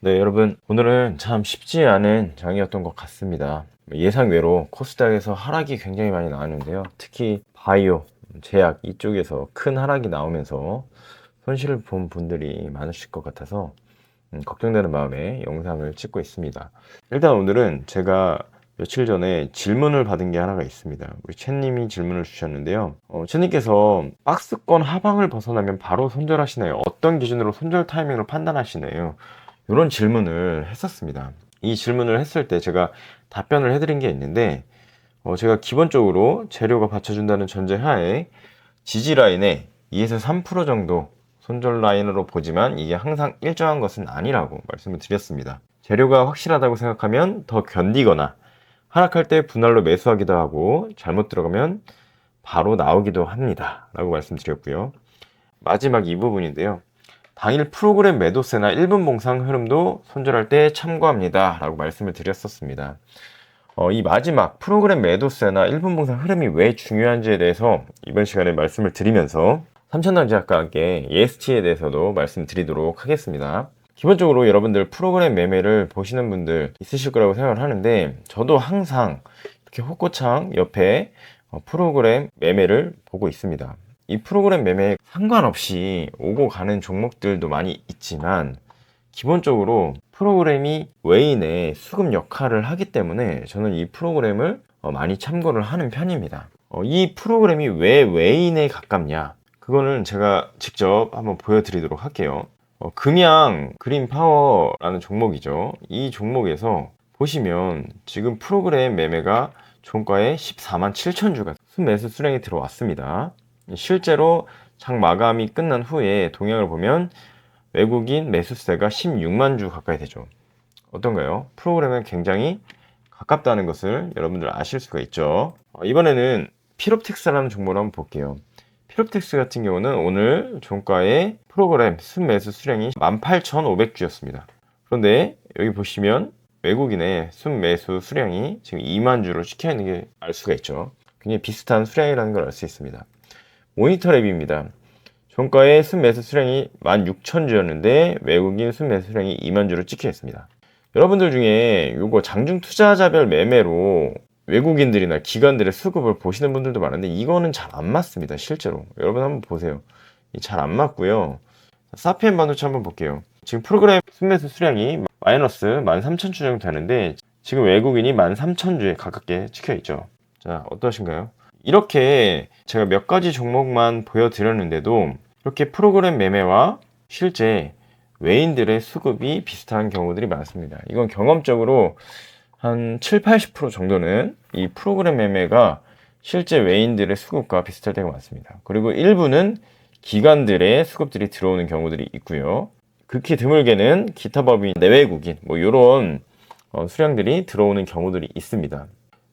네, 여러분, 오늘은 참 쉽지 않은 장이었던 것 같습니다. 예상외로 코스닥에서 하락이 굉장히 많이 나왔는데요. 특히 바이오, 제약 이쪽에서 큰 하락이 나오면서 손실을 본 분들이 많으실 것 같아서 걱정되는 마음에 영상을 찍고 있습니다. 일단 오늘은 제가 며칠 전에 질문을 받은 게 하나가 있습니다. 우리 챗님이 질문을 주셨는데요. 챗님께서 박스권 하방을 벗어나면 바로 손절하시나요? 어떤 기준으로 손절 타이밍을 판단하시나요? 이런 질문을 했었습니다. 이 질문을 했을 때 제가 답변을 해드린 게 있는데, 제가 기본적으로 재료가 받쳐준다는 전제 하에 지지 라인에 2에서 3% 정도 손절 라인으로 보지만 이게 항상 일정한 것은 아니라고 말씀을 드렸습니다. 재료가 확실하다고 생각하면 더 견디거나 하락할 때 분할로 매수하기도 하고 잘못 들어가면 바로 나오기도 합니다 라고 말씀드렸고요. 마지막 이 부분인데요. 당일 프로그램 매도세나 1분 봉상 흐름도 손절할 때 참고합니다 라고 말씀을 드렸었습니다. 이 마지막 프로그램 매도세나 1분 봉상 흐름이 왜 중요한지에 대해서 이번 시간에 말씀을 드리면서 삼천당제약과 함께 EST에 대해서도 말씀드리도록 하겠습니다. 기본적으로 여러분들 프로그램 매매를 보시는 분들 있으실 거라고 생각을 하는데, 저도 항상 이렇게 호꼬창 옆에 프로그램 매매를 보고 있습니다. 이 프로그램 매매에 상관없이 오고 가는 종목들도 많이 있지만, 기본적으로 프로그램이 외인의 수급 역할을 하기 때문에 저는 이 프로그램을 많이 참고를 하는 편입니다. 이 프로그램이 왜 외인에 가깝냐, 그거는 제가 직접 한번 보여드리도록 할게요. 금양 그린파워라는 종목이죠. 이 종목에서 보시면 지금 프로그램 매매가 종가에 14만 7천 주가 순매수 수량이 들어왔습니다. 실제로 장 마감이 끝난 후에 동향을 보면 외국인 매수세가 16만 주 가까이 되죠. 어떤가요? 프로그램에 굉장히 가깝다는 것을 여러분들 아실 수가 있죠. 이번에는 피롭텍스라는 종목을 한번 볼게요. 피롭텍스 같은 경우는 오늘 종가의 프로그램 순매수 수량이 18,500주였습니다. 그런데 여기 보시면 외국인의 순매수 수량이 지금 2만 주로 찍혀 있는 게 알 수가 있죠. 굉장히 비슷한 수량이라는 걸 알 수 있습니다. 모니터랩입니다. 종가의 순매수 수량이 16,000주였는데 외국인 순매수 수량이 2만 주로 찍혀 있습니다. 여러분들 중에 요거 장중 투자자별 매매로 외국인들이나 기관들의 수급을 보시는 분들도 많은데 이거는 잘 안 맞습니다. 실제로 여러분 한번 보세요. 잘 안 맞고요. 사피엔 반도체 한번 볼게요. 지금 프로그램 순매수 수량이 마이너스 13,000주 정도 되는데 지금 외국인이 13,000주에 가깝게 찍혀 있죠. 자, 어떠신가요? 이렇게 제가 몇 가지 종목만 보여드렸는데도 이렇게 프로그램 매매와 실제 외인들의 수급이 비슷한 경우들이 많습니다. 이건 경험적으로 한 7, 80% 정도는 이 프로그램 매매가 실제 외인들의 수급과 비슷할 때가 많습니다. 그리고 일부는 기관들의 수급들이 들어오는 경우들이 있고요. 극히 드물게는 기타 법인, 내외국인 이런 수량들이 들어오는 경우들이 있습니다.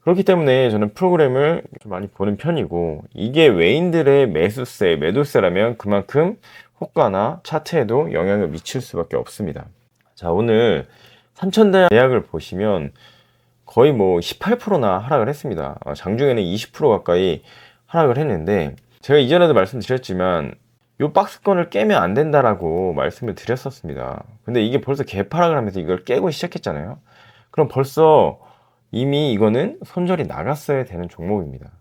그렇기 때문에 저는 프로그램을 좀 많이 보는 편이고, 이게 외인들의 매수세, 매도세라면 그만큼 호가나 차트에도 영향을 미칠 수밖에 없습니다. 자, 오늘 삼천대약을 보시면 거의 18%나 하락을 했습니다. 장중에는 20% 가까이 하락을 했는데, 제가 이전에도 말씀드렸지만 이 박스권을 깨면 안 된다라고 말씀을 드렸었습니다. 근데 이게 벌써 개파락을 하면서 이걸 깨고 시작했잖아요. 그럼 벌써 이미 이거는 손절이 나갔어야 되는 종목입니다.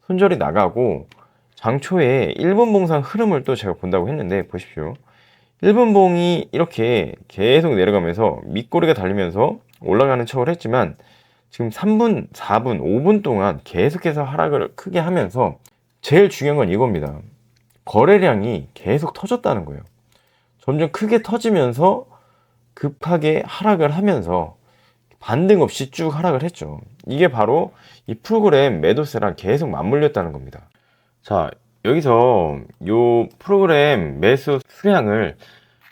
손절이 나가고 장초에 1분 봉상 흐름을 또 제가 본다고 했는데 보십시오. 1분 봉이 이렇게 계속 내려가면서 밑꼬리가 달리면서 올라가는 척을 했지만 지금 3분, 4분, 5분 동안 계속해서 하락을 크게 하면서 제일 중요한 건 이겁니다. 거래량이 계속 터졌다는 거예요. 점점 크게 터지면서 급하게 하락을 하면서 반등 없이 쭉 하락을 했죠. 이게 바로 이 프로그램 매도세랑 계속 맞물렸다는 겁니다. 자, 여기서 이 프로그램 매수 수량을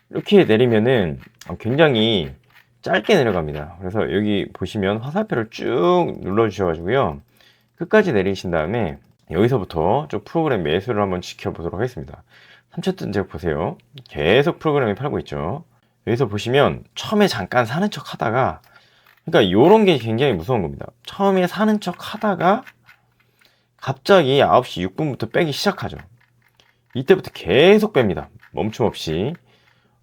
이렇게 내리면은 굉장히 짧게 내려갑니다. 그래서 여기 보시면 화살표를 쭉 눌러 주셔가지고요, 끝까지 내리신 다음에 여기서부터 좀 프로그램 매수를 한번 지켜보도록 하겠습니다. 3차전제 보세요. 계속 프로그램이 팔고 있죠. 여기서 보시면 처음에 잠깐 사는 척 하다가, 그러니까 요런 게 굉장히 무서운 겁니다. 처음에 사는 척 하다가 갑자기 9시 6분부터 빼기 시작하죠. 이때부터 계속 뺍니다. 멈춤 없이.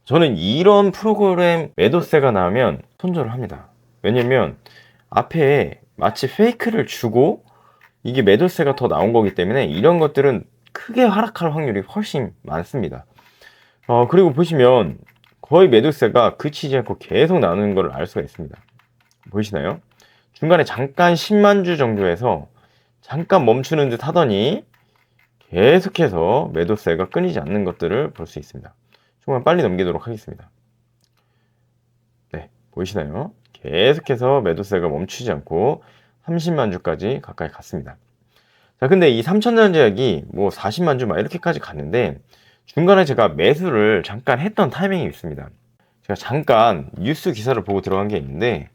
저는 이런 프로그램 매도세가 나오면 손절을 합니다. 왜냐면 앞에 마치 페이크를 주고 이게 매도세가 더 나온 거기 때문에 이런 것들은 크게 하락할 확률이 훨씬 많습니다. 그리고 보시면 거의 매도세가 그치지 않고 계속 나오는 걸 알 수가 있습니다. 보이시나요? 중간에 잠깐 10만 주 정도에서 잠깐 멈추는 듯 하더니 계속해서 매도세가 끊이지 않는 것들을 볼 수 있습니다. 조금만 빨리 넘기도록 하겠습니다. 네, 보이시나요? 계속해서 매도세가 멈추지 않고 30만 주까지 가까이 갔습니다. 자, 근데 이 3천전 제약이 뭐 40만 주 막 이렇게까지 갔는데 중간에 제가 매수를 잠깐 했던 타이밍이 있습니다. 제가 잠깐 뉴스 기사를 보고 들어간 게 있는데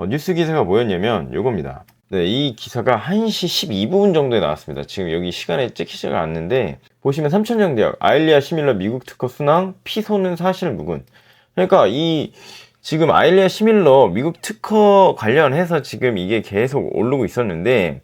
뉴스 기사가 뭐였냐면 요겁니다. 네, 이 기사가 1시 12분 정도에 나왔습니다. 지금 여기 시간에 찍히지가 않는데 보시면 3천전 제약 아일리아 시밀러 미국 특허 순항 피소는 사실 무근. 그러니까 이 지금 아일리아 시밀러 미국 특허 관련해서 지금 이게 계속 오르고 있었는데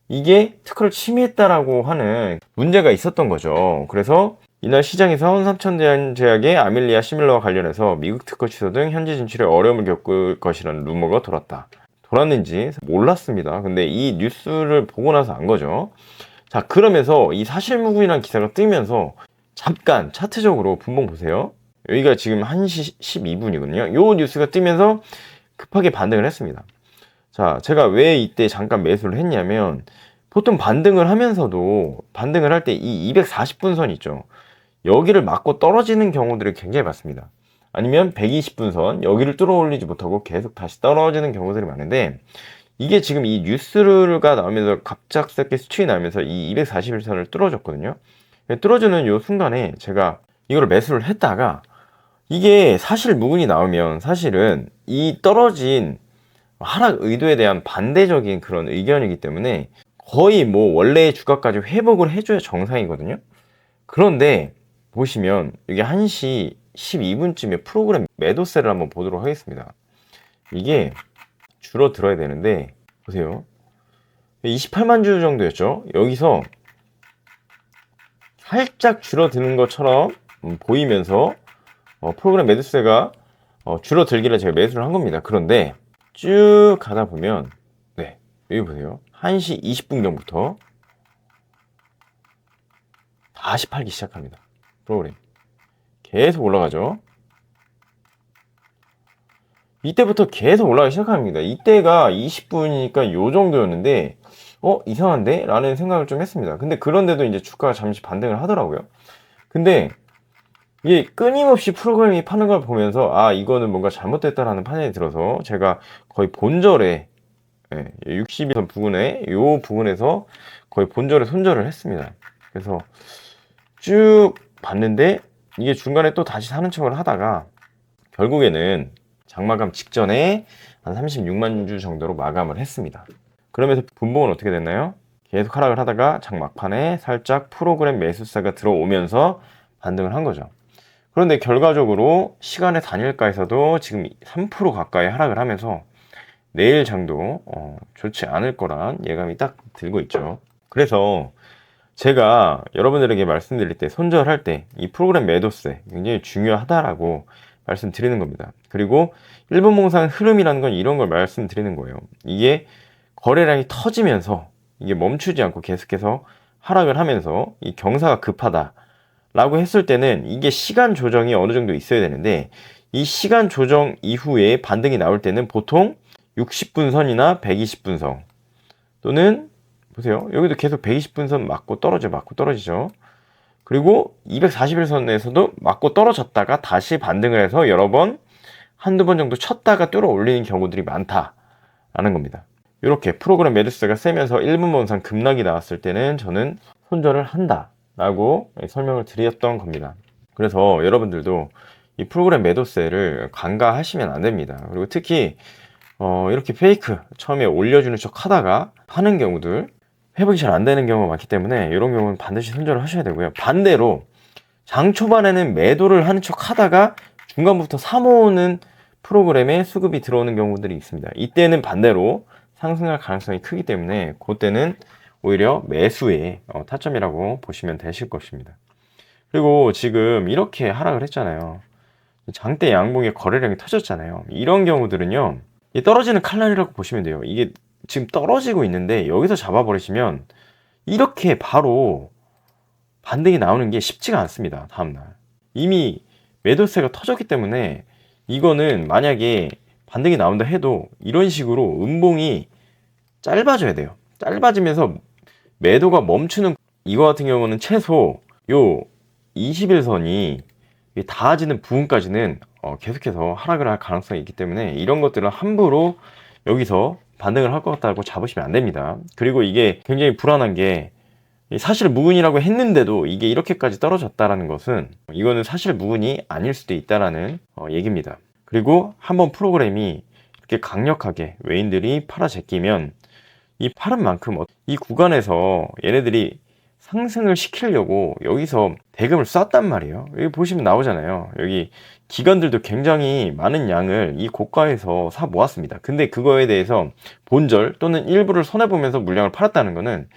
이게 특허를 침해했다라고 하는 문제가 있었던 거죠. 그래서 이날 시장에서 삼천대한 제약의 아밀리아 시밀러와 관련해서 미국 특허 취소 등 현지 진출에 어려움을 겪을 것이라는 루머가 돌았다. 돌았는지 몰랐습니다. 근데 이 뉴스를 보고 나서 안 거죠. 자, 그러면서 이 사실무근이라는 기사가 뜨면서 잠깐 차트적으로 분봉 보세요. 여기가 지금 1시 12분이거든요. 요 뉴스가 뜨면서 급하게 반등을 했습니다. 자, 제가 왜 이때 잠깐 매수를 했냐면 보통 반등을 하면서도 반등을 할 때 이 240분 선 있죠. 여기를 맞고 떨어지는 경우들이 굉장히 많습니다. 아니면 120분 선 여기를 뚫어 올리지 못하고 계속 다시 떨어지는 경우들이 많은데 이게 지금 이 뉴스가 나오면서 갑작스럽게 수축이 나면서 이 241선을 뚫어줬거든요. 뚫어주는 요 순간에 제가 이거를 매수를 했다가 이게 사실 무근이 나오면 사실은 이 떨어진 하락 의도에 대한 반대적인 그런 의견이기 때문에 거의 뭐 원래의 주가까지 회복을 해줘야 정상이거든요. 그런데 보시면 여기 1시 12분쯤에 프로그램 매도세를 한번 보도록 하겠습니다. 이게 줄어들어야 되는데 보세요. 28만 주 정도였죠. 여기서 살짝 줄어드는 것처럼 보이면서 프로그램 매도세가 줄어들기를 제가 매수를 한 겁니다. 그런데 쭉 가다 보면 네, 여기 보세요. 1시 20분경부터 다시 팔기 시작합니다. 프로그램 계속 올라가죠. 이때부터 계속 올라가기 시작합니다. 이때가 20분이니까 요 정도였는데 이상한데? 라는 생각을 좀 했습니다. 근데 그런데도 이제 주가가 잠시 반등을 하더라고요. 근데 이게 끊임없이 프로그램이 파는 걸 보면서 이거는 뭔가 잘못됐다라는 판단이 들어서 제가 거의 본절에 62선 부근에 요 부분에서 거의 본절에 손절을 했습니다. 그래서 쭉 봤는데 이게 중간에 또 다시 사는 척을 하다가 결국에는 장마감 직전에 한 36만 주 정도로 마감을 했습니다. 그러면서 분봉은 어떻게 됐나요? 계속 하락을 하다가 장막판에 살짝 프로그램 매수세가 들어오면서 반등을 한 거죠. 그런데 결과적으로 시간의 단일가에서도 지금 3% 가까이 하락을 하면서 내일 장도 좋지 않을 거란 예감이 딱 들고 있죠. 그래서 제가 여러분들에게 말씀드릴 때 손절할 때 이 프로그램 매도세 굉장히 중요하다라고 말씀드리는 겁니다. 그리고 일본몽상 흐름이라는 건 이런 걸 말씀드리는 거예요. 이게 거래량이 터지면서 이게 멈추지 않고 계속해서 하락을 하면서 이 경사가 급하다 라고 했을 때는 이게 시간 조정이 어느 정도 있어야 되는데 이 시간 조정 이후에 반등이 나올 때는 보통 60분 선이나 120분 선 또는 보세요. 여기도 계속 120분 선 맞고 떨어지죠. 그리고 241선에서도 맞고 떨어졌다가 다시 반등을 해서 여러 번 한두 번 정도 쳤다가 뚫어 올리는 경우들이 많다라는 겁니다. 이렇게 프로그램 매도세가 세면서 1분봉상 급락이 나왔을 때는 저는 손절을 한다라고 설명을 드렸던 겁니다. 그래서 여러분들도 이 프로그램 매도세를 간과하시면 안 됩니다. 그리고 특히 이렇게 페이크 처음에 올려주는 척 하다가 파는 경우들 회복이 잘 안 되는 경우가 많기 때문에 이런 경우는 반드시 손절을 하셔야 되고요. 반대로 장 초반에는 매도를 하는 척 하다가 중간부터 사모으는 프로그램에 수급이 들어오는 경우들이 있습니다. 이때는 반대로 상승할 가능성이 크기 때문에 그때는 오히려 매수의 타점이라고 보시면 되실 것입니다. 그리고 지금 이렇게 하락을 했잖아요. 장대 양봉의 거래량이 터졌잖아요. 이런 경우들은요, 이 떨어지는 칼날이라고 보시면 돼요. 이게 지금 떨어지고 있는데 여기서 잡아버리시면 이렇게 바로 반등이 나오는 게 쉽지가 않습니다. 다음날 이미 매도세가 터졌기 때문에 이거는 만약에 반등이 나온다 해도 이런 식으로 음봉이 짧아져야 돼요. 짧아지면서 매도가 멈추는, 이거 같은 경우는 최소 요 21선이 닿아지는 부분까지는 계속해서 하락을 할 가능성이 있기 때문에 이런 것들은 함부로 여기서 반등을 할 것 같다고 잡으시면 안 됩니다. 그리고 이게 굉장히 불안한 게, 사실 무근이라고 했는데도 이게 이렇게까지 떨어졌다라는 것은 이거는 사실 무근이 아닐 수도 있다라는 얘기입니다. 그리고 한번 프로그램이 이렇게 강력하게 외인들이 팔아 제끼면 이 팔은 만큼 이 구간에서 얘네들이 상승을 시키려고 여기서 대금을 쐈단 말이에요. 여기 보시면 나오잖아요. 여기 기관들도 굉장히 많은 양을 이 고가에서 사 모았습니다. 근데 그거에 대해서 본절 또는 일부를 손해보면서 물량을 팔았다는 거는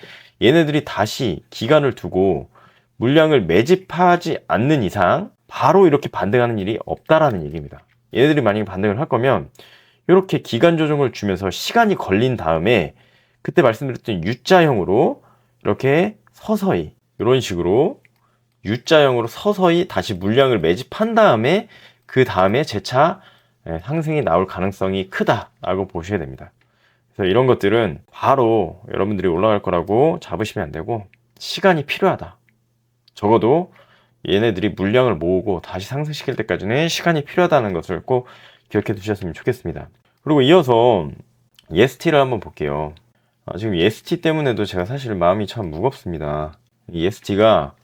얘네들이 다시 기간을 두고 물량을 매집하지 않는 이상 바로 이렇게 반등하는 일이 없다라는 얘기입니다. 얘네들이 만약에 반등을 할 거면 이렇게 기간 조정을 주면서 시간이 걸린 다음에 그때 말씀드렸던 U자형으로 이렇게 서서히 이런 식으로 U자형으로 서서히 다시 물량을 매집한 다음에 그 다음에 재차 상승이 나올 가능성이 크다라고 보셔야 됩니다. 그래서 이런 것들은 바로 여러분들이 올라갈 거라고 잡으시면 안 되고 시간이 필요하다. 적어도 얘네들이 물량을 모으고 다시 상승시킬 때까지는 시간이 필요하다는 것을 꼭 기억해 두셨으면 좋겠습니다. 그리고 이어서 EST를 한번 볼게요. 지금 EST 때문에도 제가 사실 마음이 참 무겁습니다. 이 EST가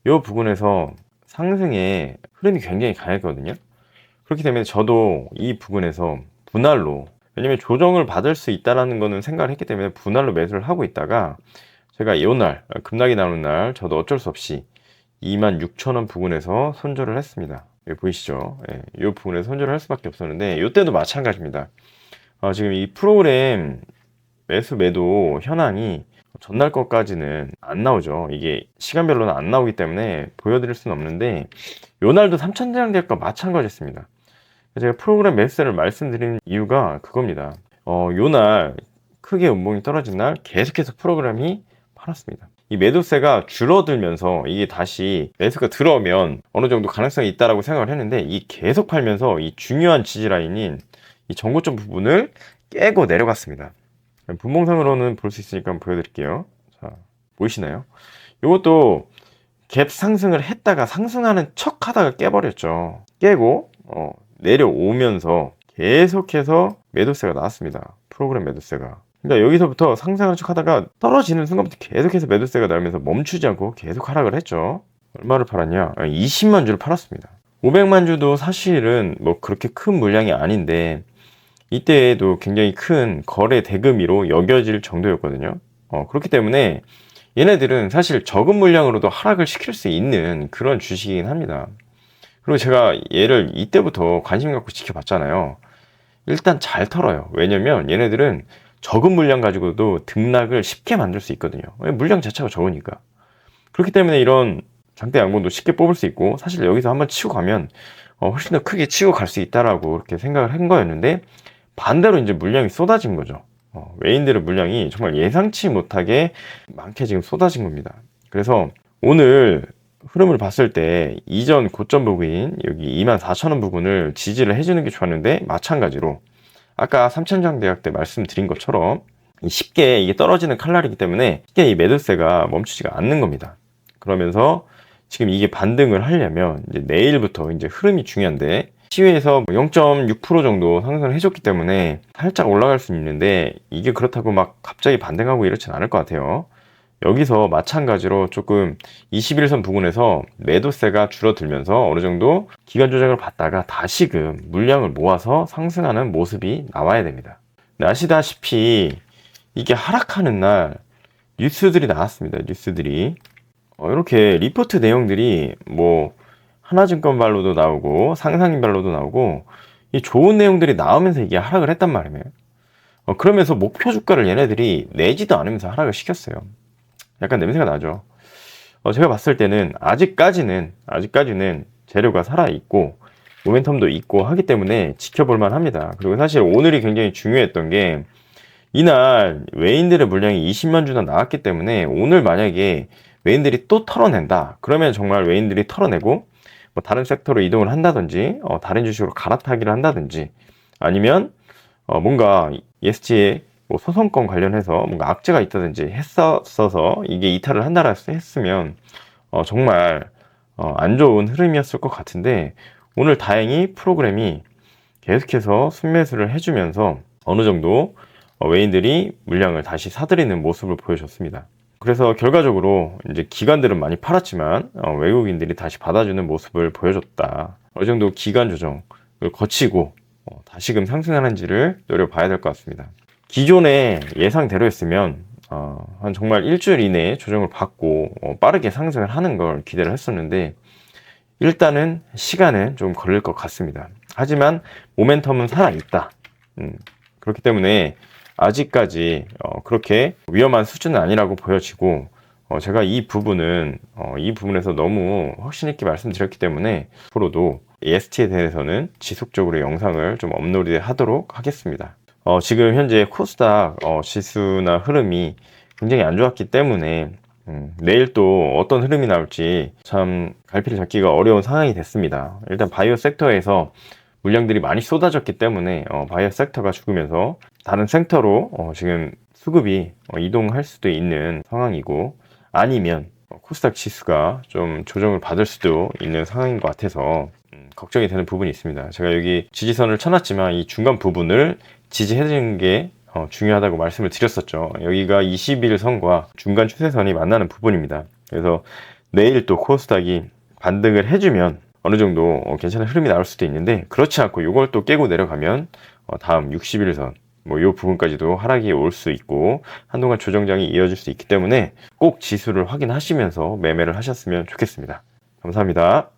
이 부분에서 상승의 흐름이 굉장히 강했거든요. 그렇기 때문에 저도 이 부분에서 분할로, 왜냐면 조정을 받을 수 있다는 거는 생각을 했기 때문에 분할로 매수를 하고 있다가 제가 이날 급락이 나오는 날 저도 어쩔 수 없이 26,000원 부근에서 손절을 했습니다. 여기 보이시죠? 이 부분에서 손절을 할 수밖에 없었는데 이때도 마찬가지입니다. 지금 이 프로그램 매수 매도 현황이 전날 것까지는 안 나오죠. 이게 시간별로는 안 나오기 때문에 보여드릴 수는 없는데 요날도 3,000장대과 마찬가지였습니다. 제가 프로그램 매수세를 말씀드리는 이유가 그겁니다. 요날 크게 음봉이 떨어진 날 계속해서 프로그램이 팔았습니다. 이 매도세가 줄어들면서 이게 다시 매수가 들어오면 어느 정도 가능성이 있다라고 생각을 했는데 이 계속 팔면서 이 중요한 지지 라인인 이 전고점 부분을 깨고 내려갔습니다. 분봉상으로는 볼 수 있으니까 한번 보여드릴게요. 자, 보이시나요? 이것도 갭 상승을 했다가 상승하는 척 하다가 깨버렸죠. 깨고 내려오면서 계속해서 매도세가 나왔습니다. 프로그램 매도세가. 그러니까 여기서부터 상승하는 척 하다가 떨어지는 순간부터 계속해서 매도세가 나오면서 멈추지 않고 계속 하락을 했죠. 얼마를 팔았냐? 20만 주를 팔았습니다. 500만 주도 사실은 뭐 그렇게 큰 물량이 아닌데 이때에도 굉장히 큰 거래 대금위로 여겨질 정도였거든요. 그렇기 때문에 얘네들은 사실 적은 물량으로도 하락을 시킬 수 있는 그런 주식이긴 합니다. 그리고 제가 얘를 이때부터 관심 갖고 지켜봤잖아요. 일단 잘 털어요. 왜냐면 얘네들은 적은 물량 가지고도 등락을 쉽게 만들 수 있거든요. 물량 자체가 적으니까. 그렇기 때문에 이런 장대 양봉도 쉽게 뽑을 수 있고, 사실 여기서 한번 치고 가면 훨씬 더 크게 치고 갈 수 있다라고 그렇게 생각을 한 거였는데, 반대로 이제 물량이 쏟아진 거죠. 외인들의 물량이 정말 예상치 못하게 많게 지금 쏟아진 겁니다. 그래서 오늘 흐름을 봤을 때 이전 고점 부분인 여기 24,000원 부분을 지지를 해주는 게 좋았는데, 마찬가지로 아까 3,000장 대학 때 말씀드린 것처럼 쉽게 이게 떨어지는 칼날이기 때문에 쉽게 이 매도세가 멈추지가 않는 겁니다. 그러면서 지금 이게 반등을 하려면 이제 내일부터 이제 흐름이 중요한데, 시외에서 0.6% 정도 상승을 해줬기 때문에 살짝 올라갈 수 있는데, 이게 그렇다고 막 갑자기 반등하고 이렇진 않을 것 같아요. 여기서 마찬가지로 조금 21선 부근에서 매도세가 줄어들면서 어느 정도 기간 조정을 받다가 다시금 물량을 모아서 상승하는 모습이 나와야 됩니다. 아시다시피 이게 하락하는 날 뉴스들이 나왔습니다. 뉴스들이 이렇게 리포트 내용들이 뭐 하나증권발로도 나오고 상상인발로도 나오고 이 좋은 내용들이 나오면서 이게 하락을 했단 말이에요. 그러면서 목표 주가를 얘네들이 내지도 않으면서 하락을 시켰어요. 약간 냄새가 나죠. 제가 봤을 때는 아직까지는 재료가 살아있고, 모멘텀도 있고 하기 때문에 지켜볼만 합니다. 그리고 사실 오늘이 굉장히 중요했던 게 이날 외인들의 물량이 20만 주나 나왔기 때문에 오늘 만약에 외인들이 또 털어낸다 그러면 정말 외인들이 털어내고 뭐 다른 섹터로 이동을 한다든지 다른 주식으로 갈아타기를 한다든지 아니면 뭔가 ESG에 뭐 소송권 관련해서 뭔가 악재가 있다든지 했었어서 이게 이탈을 한다라 했으면 정말 안 좋은 흐름이었을 것 같은데 오늘 다행히 프로그램이 계속해서 순매수를 해주면서 어느 정도 외인들이 물량을 다시 사들이는 모습을 보여줬습니다. 그래서 결과적으로 이제 기관들은 많이 팔았지만 외국인들이 다시 받아주는 모습을 보여줬다. 어느 정도 기간 조정을 거치고 다시금 상승하는지를 노려봐야 될 것 같습니다. 기존의 예상대로였으면 한 정말 일주일 이내에 조정을 받고 빠르게 상승을 하는 걸 기대를 했었는데 일단은 시간은 좀 걸릴 것 같습니다. 하지만 모멘텀은 살아있다. 그렇기 때문에 아직까지 그렇게 위험한 수준은 아니라고 보여지고 제가 이 부분에서 너무 확신 있게 말씀드렸기 때문에 앞으로도 EST에 대해서는 지속적으로 영상을 좀 업로드 하도록 하겠습니다. 지금 현재 코스닥 지수나 흐름이 굉장히 안 좋았기 때문에 내일 또 어떤 흐름이 나올지 참 갈피를 잡기가 어려운 상황이 됐습니다. 일단 바이오 섹터에서 물량들이 많이 쏟아졌기 때문에 바이오 섹터가 죽으면서 다른 섹터로 지금 수급이 이동할 수도 있는 상황이고 아니면 코스닥 지수가 좀 조정을 받을 수도 있는 상황인 것 같아서 걱정이 되는 부분이 있습니다. 제가 여기 지지선을 쳐놨지만 이 중간 부분을 지지해주는 게 중요하다고 말씀을 드렸었죠. 여기가 21선과 중간 추세선이 만나는 부분입니다. 그래서 내일 또 코스닥이 반등을 해주면 어느 정도 괜찮은 흐름이 나올 수도 있는데 그렇지 않고 이걸 또 깨고 내려가면 다음 61선 뭐 이 부분까지도 하락이 올 수 있고 한동안 조정장이 이어질 수 있기 때문에 꼭 지수를 확인하시면서 매매를 하셨으면 좋겠습니다. 감사합니다.